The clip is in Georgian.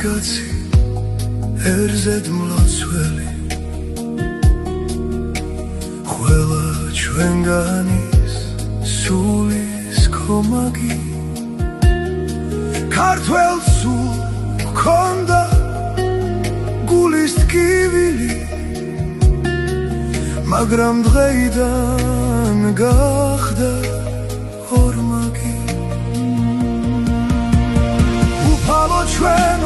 კაცი ერზედ მლოცველი ყველა ჩვენგანის სულის კომაგი ქართველს სულ ჰქონდა გულის ტკივილი მაგრამ დღეიდან გახდა ორმაგი უფალო ჩვენ